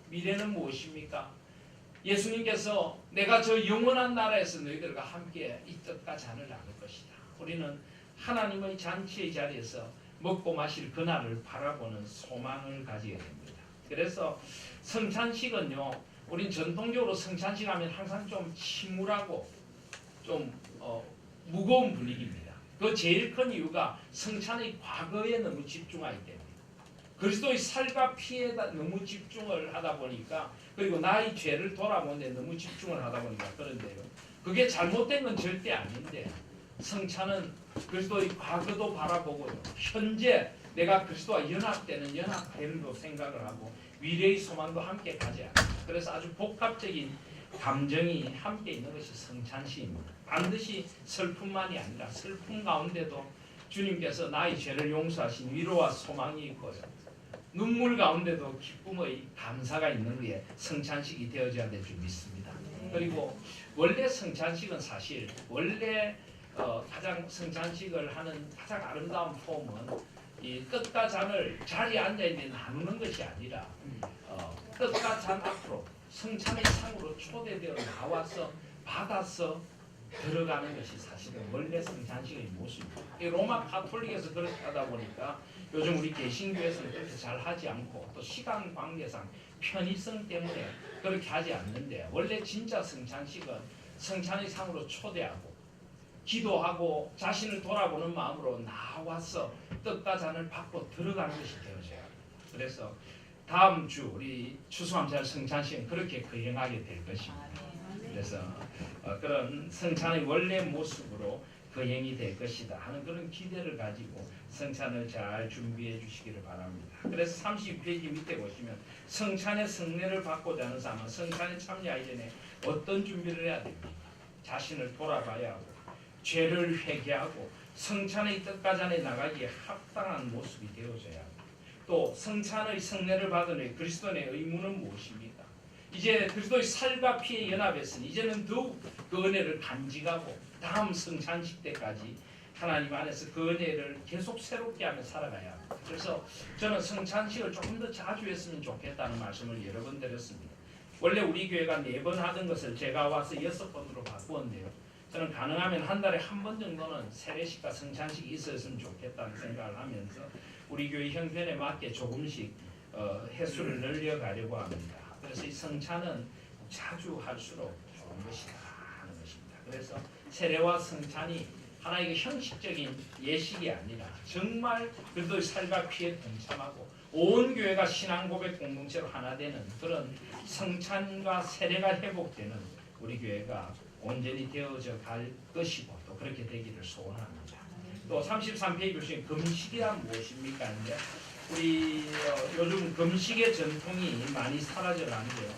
Speaker 1: 미래는 무엇입니까? 예수님께서 내가 저 영원한 나라에서 너희들과 함께 이 떡과 잔을 나눌 것이다. 우리는 하나님의 잔치의 자리에서 먹고 마실 그날을 바라보는 소망을 가지게 됩니다. 그래서 성찬식은요, 우린 전통적으로 성찬식 하면 항상 좀 침울하고 좀 무거운 분위기입니다. 그 제일 큰 이유가 성찬의 과거에 너무 집중하기 때문에 그리스도의 살과 피에 너무 집중을 하다 보니까 그리고 나의 죄를 돌아보는 데 너무 집중을 하다 보니까 그런데요. 그게 잘못된 건 절대 아닌데 성찬은 그리스도의 과거도 바라보고요. 현재 내가 그리스도와 연합되는 연합됨도 생각을 하고 미래의 소망도 함께 가져야 합니다. 그래서 아주 복합적인 감정이 함께 있는 것이 성찬식입니다. 반드시 슬픔만이 아니라 슬픔 가운데도 주님께서 나의 죄를 용서하신 위로와 소망이 있고요. 눈물 가운데도 기쁨의 감사가 있는 게 성찬식이 되어져야 될 줄 믿습니다. 그리고 원래 성찬식은 사실 원래 가장 성찬식을 하는 가장 아름다운 폼은 이 떡과 잔을 자리에 앉아 있는 나누는 것이 아니라 떡과 잔 앞으로 성찬의 상으로 초대되어 나와서 받아서 들어가는 것이 사실은 원래 성찬식의 모습입니다. 로마 가톨릭에서 그렇게 하다 보니까 요즘 우리 개신교에서는 그렇게 잘 하지 않고 또 시간 관계상 편의성 때문에 그렇게 하지 않는데 원래 진짜 성찬식은 성찬의 상으로 초대하고 기도하고 자신을 돌아보는 마음으로 나와서 떡과 잔을 받고 들어가는 것이 되어져요. 그래서 다음 주 우리 추수감사절 성찬식은 그렇게 거행하게 될 것입니다. 그래서 그런 성찬의 원래 모습으로 거행이 될 것이다 하는 그런 기대를 가지고 성찬을 잘 준비해 주시기를 바랍니다. 그래서 32페이지 밑에 보시면 성찬의 성례를 받고자 하는 사람은 성찬에 참여하기 전에 어떤 준비를 해야 됩니까? 자신을 돌아봐야 하고 죄를 회개하고 성찬의 떡과 잔에 나가기에 합당한 모습이 되어져야 합니다. 또 성찬의 성례를 받은 후에 그리스도인의 의무는 무엇입니까? 이제 그리스도의 살과 피에 연합했으니 이제는 더욱 그 은혜를 간직하고 다음 성찬식 때까지 하나님 안에서 그 은혜를 계속 새롭게 하며 살아가야 합니다. 그래서 저는 성찬식을 조금 더 자주 했으면 좋겠다는 말씀을 여러 번 드렸습니다. 원래 우리 교회가 4번 하던 것을 제가 와서 6번으로 바꾸었는데요. 저는 가능하면 한 달에 한 번 정도는 세례식과 성찬식이 있었으면 좋겠다는 생각을 하면서 우리 교회 형편에 맞게 조금씩 횟수를 늘려가려고 합니다. 그래서 이 성찬은 자주 할수록 좋은 것이다 하는 것입니다. 그래서 세례와 성찬이 하나의 형식적인 예식이 아니라 정말 그리스도의 살과 피에 동참하고 온 교회가 신앙 고백 공동체로 하나 되는 그런 성찬과 세례가 회복되는 우리 교회가 온전히 되어져 갈 것이고 또 그렇게 되기를 소원합니다. 또 33페이지 보시면 금식이란 무엇입니까? 하는데 우리 요즘 금식의 전통이 많이 사라져가는데요.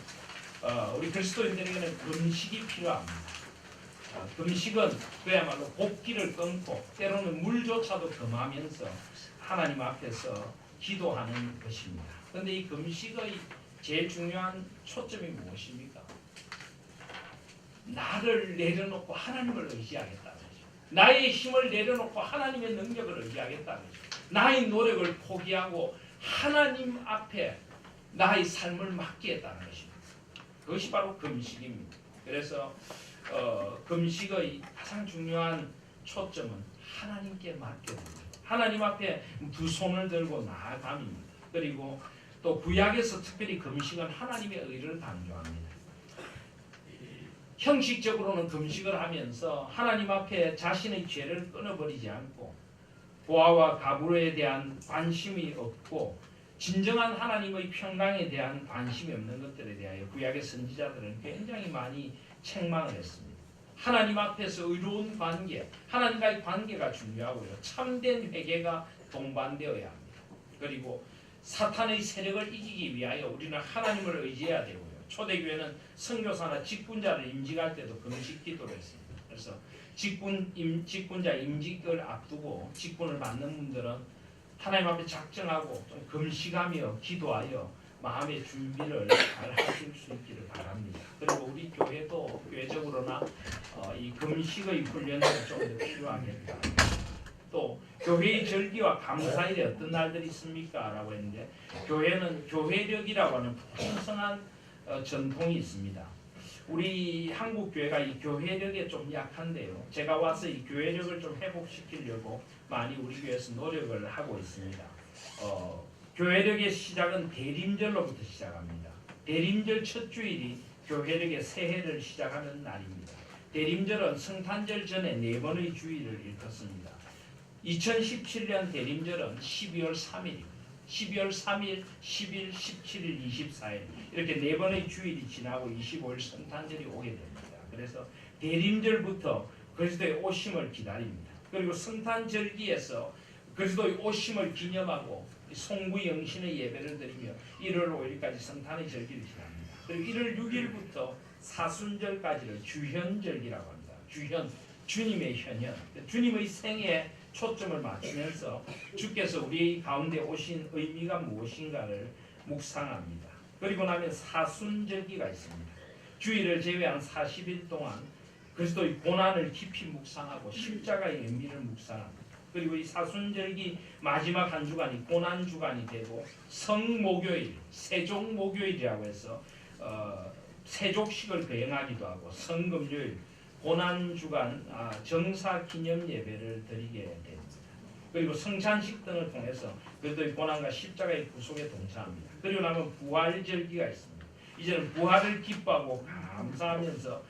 Speaker 1: 우리 그리스도인들에게는 금식이 필요합니다. 금식은 그야말로 복기를 끊고 때로는 물조차도 금하면서 하나님 앞에서 기도하는 것입니다. 그런데 이 금식의 제일 중요한 초점이 무엇입니까? 나를 내려놓고 하나님을 의지하겠다는 거죠. 나의 힘을 내려놓고 하나님의 능력을 의지하겠다는 거죠. 나의 노력을 포기하고 하나님 앞에 나의 삶을 맡기겠다는 것입니다. 그것이 바로 금식입니다. 그래서 금식의 가장 중요한 초점은 하나님께 맡겨드립니다. 하나님 앞에 두 손을 들고 나아감입니다. 그리고 또 구약에서 특별히 금식은 하나님의 의를 강조합니다. 형식적으로는 금식을 하면서 하나님 앞에 자신의 죄를 끊어버리지 않고 보아와 가부에 대한 관심이 없고 진정한 하나님의 평강에 대한 관심이 없는 것들에 대하여 구약의 선지자들은 굉장히 많이 책망을 했습니다. 하나님 앞에서 의로운 관계, 하나님과의 관계가 중요하고요. 참된 회개가 동반되어야 합니다. 그리고 사탄의 세력을 이기기 위하여 우리는 하나님을 의지해야 되고요. 초대교회는 선교사나 직분자를 임직할 때도 금식 기도를 했습니다. 그래서 직분자 임직을 앞두고 직분을 받는 분들은 하나님 앞에 작정하고 좀 금식하며 기도하여 마음의 준비를 잘 하실 수 있기를 바랍니다. 그리고 우리 교회도 교회적으로나 이 금식의 훈련이 좀 더 필요하겠다. 또 교회의 절기와 감사일에 어떤 날들이 있습니까? 라고 했는데 교회는 교회력이라고 하는 풍성한 전통이 있습니다. 우리 한국 교회가 이 교회력에 좀 약한데요. 제가 와서 이 교회력을 좀 회복시키려고 많이 우리 교회에서 노력을 하고 있습니다. 교회력의 시작은 대림절로부터 시작합니다. 대림절 첫 주일이 교회력의 새해를 시작하는 날입니다. 대림절은 성탄절 전에 4번의 주일을 일컫습니다. 2017년 대림절은 12월 3일입니다. 12월 3일, 10일, 17일, 24일 이렇게 4번의 주일이 지나고 25일 성탄절이 오게 됩니다. 그래서 대림절부터 그리스도의 오심을 기다립니다. 그리고 성탄절기에서 그리스도의 오심을 기념하고 송구 영신의 예배를 드리며 1월 5일까지 성탄의 절기를 지납니다. 그리고 1월 6일부터 사순절까지를 주현절기라고 합니다. 주현, 주님의 현현, 주님의 생애에 초점을 맞추면서 주께서 우리 가운데 오신 의미가 무엇인가를 묵상합니다. 그리고 나면 사순절기가 있습니다. 주일을 제외한 40일 동안 그리스도의 고난을 깊이 묵상하고 십자가의 의미를 묵상합니다. 그리고 이 사순절기 마지막 한 주간이 고난 주간이 되고 성목요일, 세족목요일이라고 해서 세족식을 거행하기도 하고 성금요일, 고난주간 정사 기념 예배를 드리게 됩니다. 그리고 성찬식 등을 통해서 그리스도의 고난과 십자가의 구속에 동참합니다. 그리고 나면 부활절기가 있습니다. 이제는 부활을 기뻐하고 감사하면서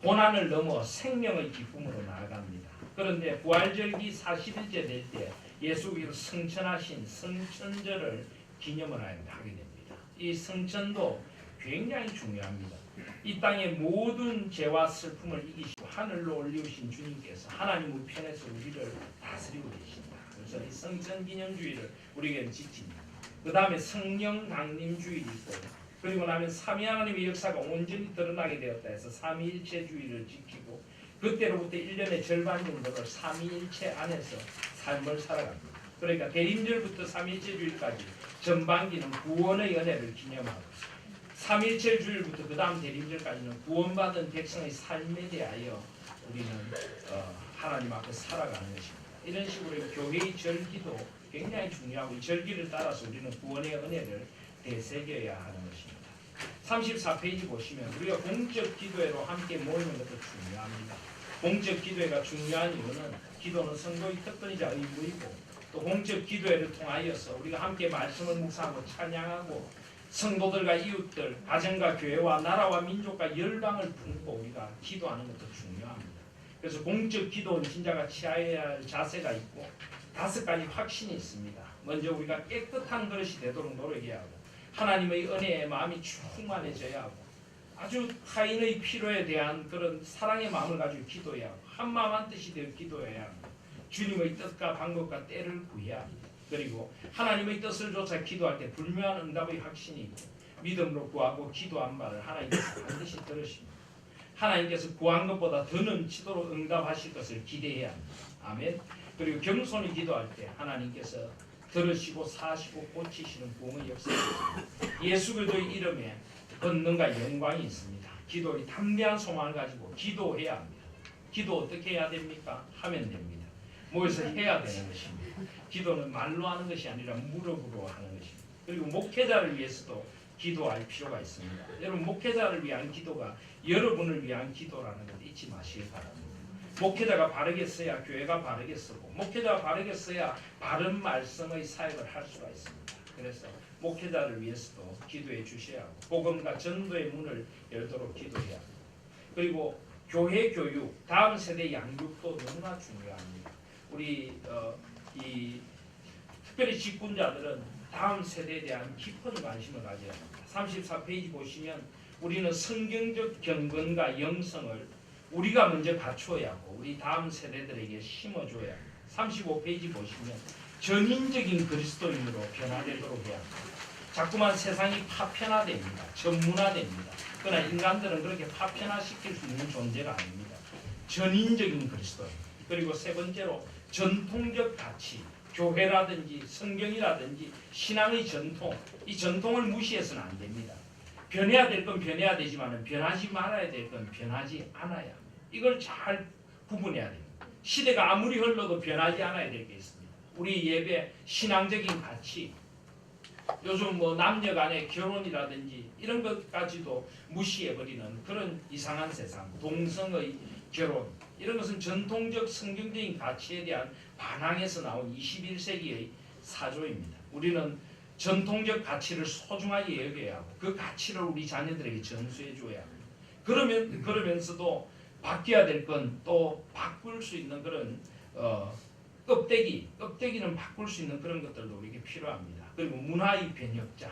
Speaker 1: 고난을 넘어 생명의 기쁨으로 나아갑니다. 그런데 부활절기 40일째 될 때 예수께서 성천하신 성천절을 기념을 하게 됩니다. 이 성천도 굉장히 중요합니다. 이 땅의 모든 죄와 슬픔을 이기시고 하늘로 올리우신 주님께서 하나님 우편에서 우리를 다스리고 계십니다. 그래서 이 성천기념주의를 우리에게 지킵니다. 그 다음에 성령 강림주일이 있고 그리고 나면 삼위 하나님의 역사가 온전히 드러나게 되었다 해서 삼위일체주의를 지키고 그때로부터 1년의 절반 정도를 삼위일체 안에서 삶을 살아갑니다. 그러니까 대림절부터 삼위일체주의까지 전반기는 구원의 은혜를 기념하고 삼일체 주일부터 그 다음 대림절까지는 구원받은 백성의 삶에 대하여 우리는 하나님 앞에 살아가는 것입니다. 이런 식으로 교회의 절기도 굉장히 중요하고 이 절기를 따라서 우리는 구원의 은혜를 되새겨야 하는 것입니다. 34페이지 보시면 우리가 공적 기도회로 함께 모이는 것도 중요합니다. 공적 기도회가 중요한 이유는 기도는 성도의 특권이자 의무이고 또 공적 기도회를 통하여서 우리가 함께 말씀을 묵상하고 찬양하고 성도들과 이웃들, 가정과 교회와 나라와 민족과 열방을 품고 우리가 기도하는 것도 중요합니다. 그래서 공적 기도는 진짜가 취해야 할 자세가 있고 5가지 확신이 있습니다. 먼저 우리가 깨끗한 그릇이 되도록 노력해야 하고 하나님의 은혜에 마음이 충만해져야 하고 아주 타인의 필요에 대한 그런 사랑의 마음을 가지고 기도해야 하고 한마음 한뜻이 되어 기도해야 합니다. 주님의 뜻과 방법과 때를 구해야 합니다. 그리고 하나님의 뜻을 조차 기도할 때 불명한 응답의 확신이 있고 믿음으로 구하고 기도한 바를 하나님께서 반드시 들으십니다. 하나님께서 구한 것보다 더 넘치도록 응답하실 것을 기대해야 합니다. 아멘. 그리고 겸손히 기도할 때 하나님께서 들으시고 사시고 고치시는 구원의 역사가 있습니다. 예수 그리스도의 이름에 권능과 영광이 있습니다. 기도의 담대한 소망을 가지고 기도해야 합니다. 기도 어떻게 해야 됩니까? 하면 됩니다. 모여서 해야 되는 것입니다. 기도는 말로 하는 것이 아니라 무릎으로 하는 것입니다. 그리고 목회자를 위해서도 기도할 필요가 있습니다. 여러분 목회자를 위한 기도가 여러분을 위한 기도라는 것 잊지 마시기 바랍니다. 목회자가 바르게 써야 교회가 바르게 쓰고 목회자가 바르게 써야 바른 말씀의 사역을 할 수가 있습니다. 그래서 목회자를 위해서도 기도해 주셔야 하고 복음과 전도의 문을 열도록 기도해야 합니다. 그리고 교회 교육, 다음 세대 양육도 너무나 중요합니다. 우리 이 특별히 직분자들은 다음 세대에 대한 깊은 관심을 가져야 합니다. 34페이지 보시면 우리는 성경적 경건과 영성을 우리가 먼저 갖추어야 하고 우리 다음 세대들에게 심어줘야 합니다. 35페이지 보시면 전인적인 그리스도인으로 변화되도록 해야 합니다. 자꾸만 세상이 파편화됩니다. 전문화됩니다. 그러나 인간들은 그렇게 파편화시킬 수 있는 존재가 아닙니다. 전인적인 그리스도인. 그리고 세 번째로 전통적 가치, 교회라든지 성경이라든지 신앙의 전통, 이 전통을 무시해서는 안 됩니다. 변해야 될 건 변해야 되지만 변하지 말아야 될 건 변하지 않아야 합니다. 이걸 잘 구분해야 됩니다. 시대가 아무리 흘러도 변하지 않아야 될 게 있습니다. 우리 예배 신앙적인 가치, 요즘 뭐 남녀 간의 결혼이라든지 이런 것까지도 무시해버리는 그런 이상한 세상, 동성의 결혼, 이런 것은 전통적 성경적인 가치에 대한 반항에서 나온 21세기의 사조입니다. 우리는 전통적 가치를 소중하게 여겨야 하고 그 가치를 우리 자녀들에게 전수해 줘야 합니다. 그러면서도 바뀌어야 될 건 또 바꿀 수 있는 그런 껍데기는 바꿀 수 있는 그런 것들도 우리에게 필요합니다. 그리고 문화의 변혁자,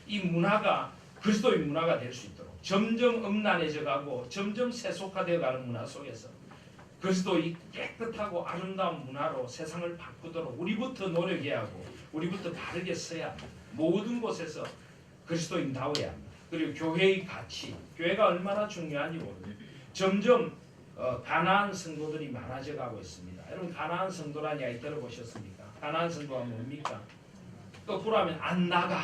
Speaker 1: 이 문화가 그리스도의 문화가 될 수 있도록 점점 음란해져 가고 점점 세속화되어 가는 문화 속에서 그리스도의 깨끗하고 아름다운 문화로 세상을 바꾸도록 우리부터 노력해야 하고 우리부터 바르게 써야 합니다. 모든 곳에서 그리스도인다워야 합니다. 그리고 교회의 가치, 교회가 얼마나 중요한지 모릅니다. 점점 가난한 성도들이 많아져 가고 있습니다. 여러분 가난한 성도라는 이야기 들어보셨습니까? 가난한 성도가 뭡니까? 거꾸로 하면 안 나가.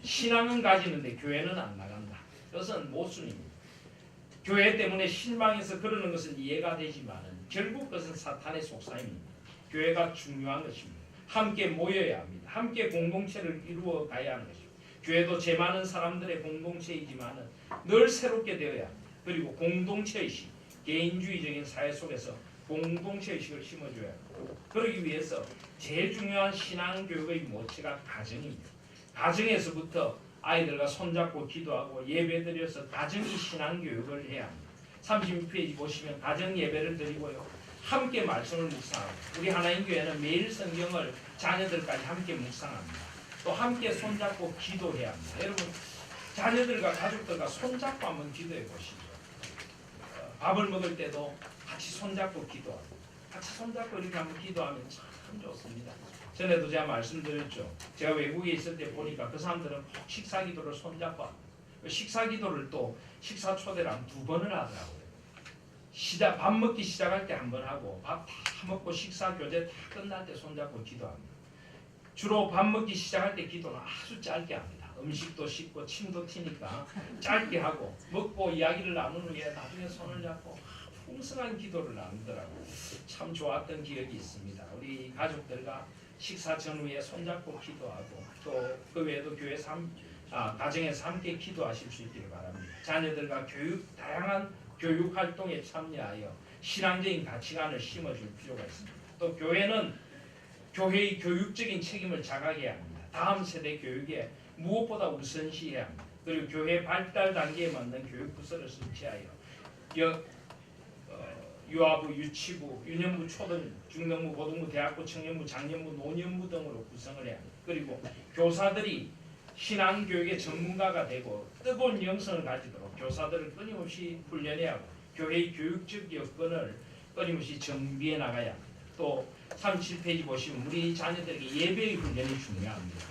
Speaker 1: 신앙은 가지는데 교회는 안 나간다. 그것은 모순입니다. 교회 때문에 실망해서 그러는 것은 이해가 되지만 결국 그것은 사탄의 속삭임입니다. 교회가 중요한 것입니다. 함께 모여야 합니다. 함께 공동체를 이루어 가야 하는 것입니다. 교회도 제 많은 사람들의 공동체이지만 늘 새롭게 되어야 합니다. 그리고 공동체의식, 개인주의적인 사회 속에서 공동체의식을 심어줘야 합니다. 그러기 위해서 제일 중요한 신앙교육의 모체가 가정입니다. 가정에서부터 아이들과 손잡고 기도하고 예배드려서 가정이 신앙교육을 해야 합니다. 36페이지 보시면 가정 예배를 드리고요. 함께 말씀을 묵상하고 우리 하나님교회는 매일 성경을 자녀들까지 함께 묵상합니다. 또 함께 손잡고 기도해야 합니다. 여러분 자녀들과 가족들과 손잡고 한번 기도해 보시죠. 밥을 먹을 때도 같이 손잡고 기도하고 같이 손잡고 이렇게 한번 기도하면 참 좋습니다. 전에도 제가 말씀드렸죠. 제가 외국에 있을 때 보니까 그 사람들은 꼭 식사 기도를 손잡고 합니다. 식사 기도를 또 식사 초대를 한 2번을 하더라고요. 밥 먹기 시작할 때 1번 하고 밥 다 먹고 식사 교제 다 끝날 때 손잡고 기도합니다. 주로 밥 먹기 시작할 때 기도는 아주 짧게 합니다. 음식도 씻고 침도 튀니까 짧게 하고 먹고 이야기를 나눈 후에 나중에 손을 잡고 풍성한 기도를 나누더라고요. 참 좋았던 기억이 있습니다. 우리 가족들과 식사 전후에 손잡고 기도하고 또 그 외에도 교회에서 가정에서 함께 기도하실 수 있기를 바랍니다. 자녀들과 다양한 교육 활동에 참여하여 신앙적인 가치관을 심어줄 필요가 있습니다. 또 교회는 교회의 교육적인 책임을 자각해야 합니다. 다음 세대 교육에 무엇보다 우선시해야 합니다. 그리고 교회 발달 단계에 맞는 교육 부서를 설치하여 유아부, 유치부, 유년부, 초등, 중등부, 고등부, 대학부, 청년부, 장년부, 노년부 등으로 구성을 해야 합니다. 그리고 교사들이 신앙교육의 전문가가 되고 뜨거운 영성을 가지도록 교사들을 끊임없이 훈련해야 하고 교회의 교육적 여건을 끊임없이 정비해 나가야 합니다. 또 37페이지 보시면 우리 자녀들에게 예배의 훈련이 중요합니다.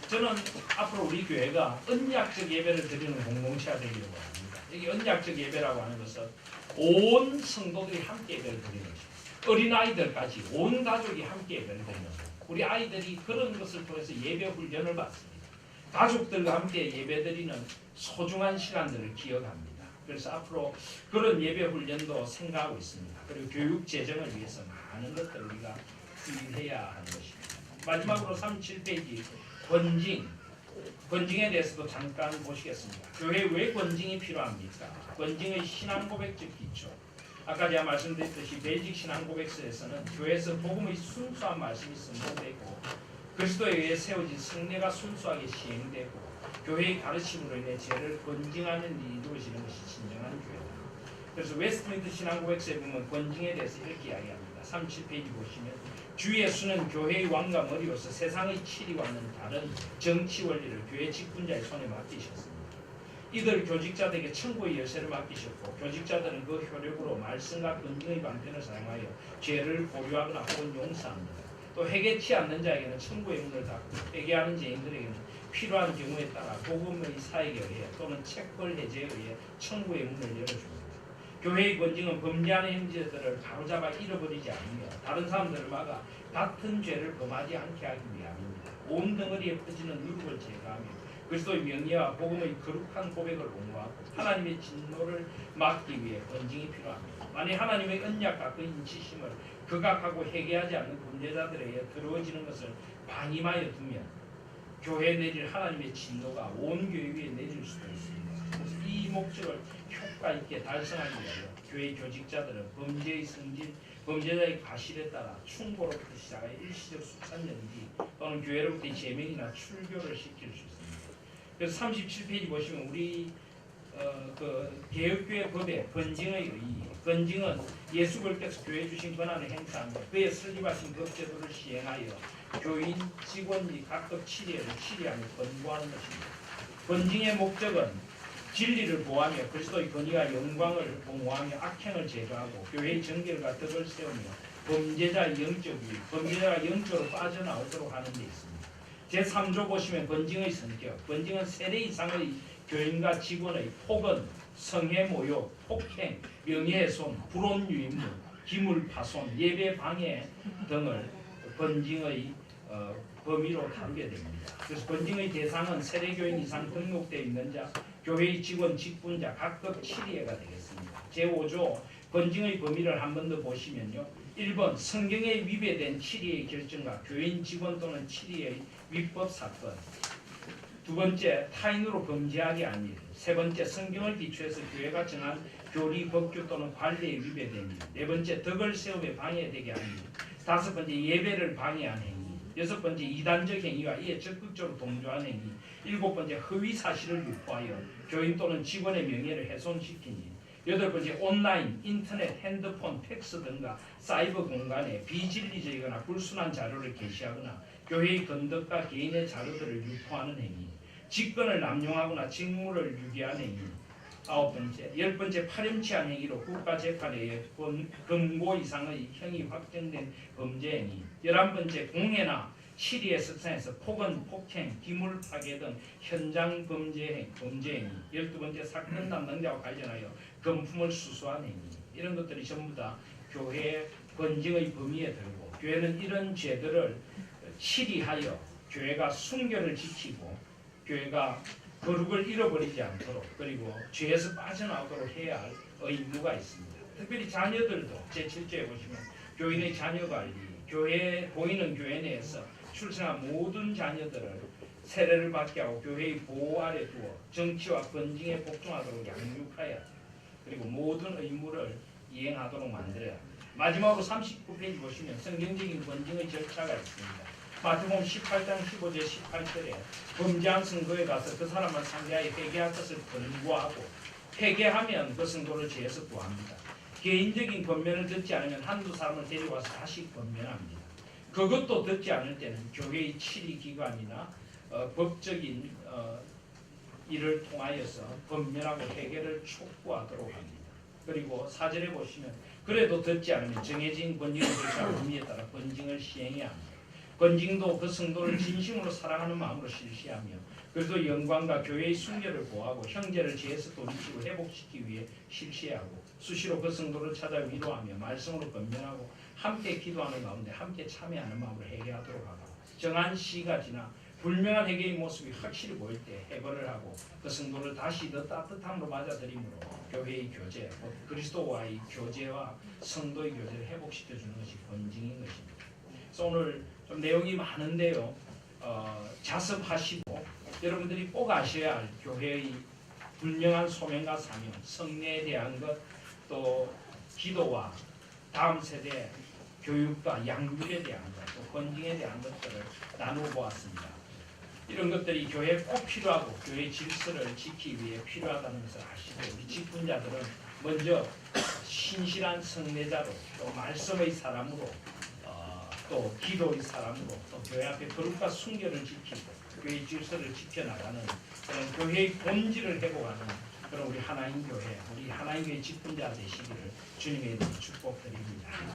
Speaker 1: 저는 앞으로 우리 교회가 언약적 예배를 드리는 공동체가 되기를 원합니다. 여기 언약적 예배라고 하는 것은 온 성도들이 함께 예배를 드리는 것입니다. 어린아이들까지 온 가족이 함께 예배를 드리는 것입니다. 우리 아이들이 그런 것을 통해서 예배 훈련을 받습니다. 가족들과 함께 예배드리는 소중한 시간들을 기억합니다. 그래서 앞으로 그런 예배 훈련도 생각하고 있습니다. 그리고 교육 재정을 위해서 많은 것들을 우리가 투입해야 하는 것입니다. 마지막으로 37페이지 권징에 대해서도 잠깐 보시겠습니다. 교회에 왜 권징이 필요합니까? 권징의 신앙 고백적 기초. 아까 제가 말씀드렸듯이 베이직 신앙 고백서에서는 교회에서 복음의 순수한 말씀이 선포되고 그리스도에 의해 세워진 성례가 순수하게 시행되고 교회의 가르침으로 인해 죄를 권징하는 일이 이루어지는 것이 진정한 교회다. 그래서 웨스트민트 신앙 고백서에 보면 권징에 대해서 이렇게 이야기합니다. 37페이지 보시면 주 예수는 교회의 왕과 머리로서 세상의 치리와는 다른 정치 원리를 교회 직분자의 손에 맡기셨습니다. 이들 교직자들에게 천국의 열쇠를 맡기셨고 교직자들은 그 효력으로 말씀과 권징의 방편을 사용하여 죄를 보류하거나 혹은 용서합니다. 또 회개치 않는 자에게는 천국의 문을 닫고 회개하는 죄인들에게는 필요한 경우에 따라 복음의 사역에 의해 또는 책벌 해제에 의해 천국의 문을 열어줍니다. 교회의 권징은 범죄하는 형제들을 바로잡아 잃어버리지 않으며 다른 사람들을 막아 같은 죄를 범하지 않게 하기 위함입니다. 온 덩어리에 퍼지는 누룩을 제거하며 그리스도의 명예와 복음의 거룩한 고백을 옹호하고 하나님의 진노를 막기 위해 권징이 필요합니다. 만약 하나님의 언약과 그 인치심을 극악하고 회개하지 않는 범죄자들에 의해 더러워지는 것을 방임하여 두면 교회에 내릴 하나님의 진노가 온 교회 위에 내릴 수도 있습니다. 그래서 이 목적을 효과 있게 달성하기 위하여 교회 교직자들은 범죄의 성질, 범죄자의 과실에 따라 충고로부터 시작하여 일시적 수찬연기 또는 교회로부터의 제명이나 출교를 시킬 수 있습니다. 그래서 37페이지 보시면 우리 그 개혁교회 법의 권징의 의의, 권징은 예수 그리스도께서 교회 주신 권한을 행사하며 그의 설립하신 법제도를 시행하여 교인, 직원이 각급 치리를 치리하며 권고하는 것입니다. 권징의 목적은 진리를 보호하며 그리스도의 권위와 영광을 공호하며 악행을 제거하고 교회의 정결과 덕을 세우며 범죄자의 영적 위, 범죄자가 영적으로 빠져나오도록 하는 데 있습니다. 제3조 보시면 권징의 성격, 권징은 세대 이상의 교인과 직원의 폭언, 성애 모욕, 폭행, 명예훼손, 불온 유인물, 기물 파손, 예배 방해 등을 권징의 범위로 다루게 됩니다. 그래서 권징의 대상은 세례교인 이상 등록되어 있는 자, 교회의 직원, 직분자, 각급 7위회가 되겠습니다. 제5조 권징의 범위를 한 번 더 보시면요. 1번 성경에 위배된 7위의 결정과 교인, 직원 또는 7위의 위법 사건. 두 번째 타인으로 범죄하게 한 일. 세 번째 성경을 기초해서 교회가 정한 교리, 법규 또는 관리에 위배된 일. 네 번째 덕을 세움에 방해되게 한 일. 다섯 번째 예배를 방해한 행위. 여섯 번째 이단적 행위와 이에 적극적으로 동조한 행위. 일곱 번째 허위 사실을 유포하여 교인 또는 직원의 명예를 훼손시킨 일. 여덟 번째 온라인, 인터넷, 핸드폰, 팩스 등과 사이버 공간에 비진리적이거나 불순한 자료를 게시하거나 교회의 건덕과 개인의 자료들을 유포하는 행위. 직권을 남용하거나 직무를 유기하는 행위. 아홉 번째, 열 번째 파렴치한 행위로 국가재판에 의해 금고 이상의 형이 확정된 범죄 행위. 11번째 공해나 시리의 석상에서 폭언, 폭행, 기물 파괴 등 현장 범죄 행위. 12번째 사건 담당자와 관련하여 금품을 수수한 행위. 이런 것들이 전부 다 교회의 권징의 범위에 들고 교회는 이런 죄들을 치리하여 교회가 순결을 지키고 교회가 거룩을 잃어버리지 않도록 그리고 죄에서 빠져나오도록 해야 할 의무가 있습니다. 특별히 자녀들도 제7조에 보시면 교인의 자녀 관리, 교회 보이는 교회 내에서 출생한 모든 자녀들을 세례를 받게 하고 교회의 보호 아래 두어 정치와 건징에 복종하도록 양육하여야 합니다. 그리고 모든 의무를 이행하도록 만들어야 합니다. 마지막으로 39페이지 보시면 성경적인 건징의 절차가 있습니다. 마태복음 18장 15절 18절에 범죄한 성도에 가서 그 사람을 상대하여 회개할 것을 권고하고 회개하면 그 성도를 죄에서 구합니다. 개인적인 권면을 듣지 않으면 한두 사람을 데려와서 다시 권면합니다. 그것도 듣지 않을 때는 교회의 치리기관이나 법적인 일을 통하여서 권면하고 회개를 촉구하도록 합니다. 그리고 4절에 보시면 그래도 듣지 않으면 정해진 권징의 절차 의미에 따라 권징을 시행해야 합니다. 권징도 그 성도를 진심으로 사랑하는 마음으로 실시하며 그래도 영광과 교회의 순결을 보호하고 형제를 죄에서 돌이키고 회복시키기 위해 실시하고 수시로 그 성도를 찾아 위로하며 말씀으로 권면하고 함께 기도하는 가운데 함께 참여하는 마음으로 회개하도록 하고 정한 시가 지나 불명한 회개의 모습이 확실히 보일 때 해거를 하고 그 성도를 다시 더 따뜻함으로 맞아들이므로 교회의 교제, 그리스도와의 교제와 성도의 교제를 회복시켜주는 것이 권징인 것입니다. 그래서 오늘 좀 내용이 많은데요. 자습하시고 여러분들이 꼭 아셔야 할 교회의 분명한 소명과 사명, 성례에 대한 것, 또 기도와 다음 세대 교육과 양육에 대한 것, 또 권징에 대한 것들을 나누어 보았습니다. 이런 것들이 교회에 꼭 필요하고 교회의 질서를 지키기 위해 필요하다는 것을 아시고 우리 직분자들은 먼저 신실한 성례자로 또 말씀의 사람으로 또 기도의 사람으로 또 교회 앞에 거룩과 순결을 지키고 교회의 질서를 지켜나가는 그런 교회의 본질을 회복하는 그런 우리 하나님 교회 직분자 되시기를 주님의 이름으로 축복드립니다.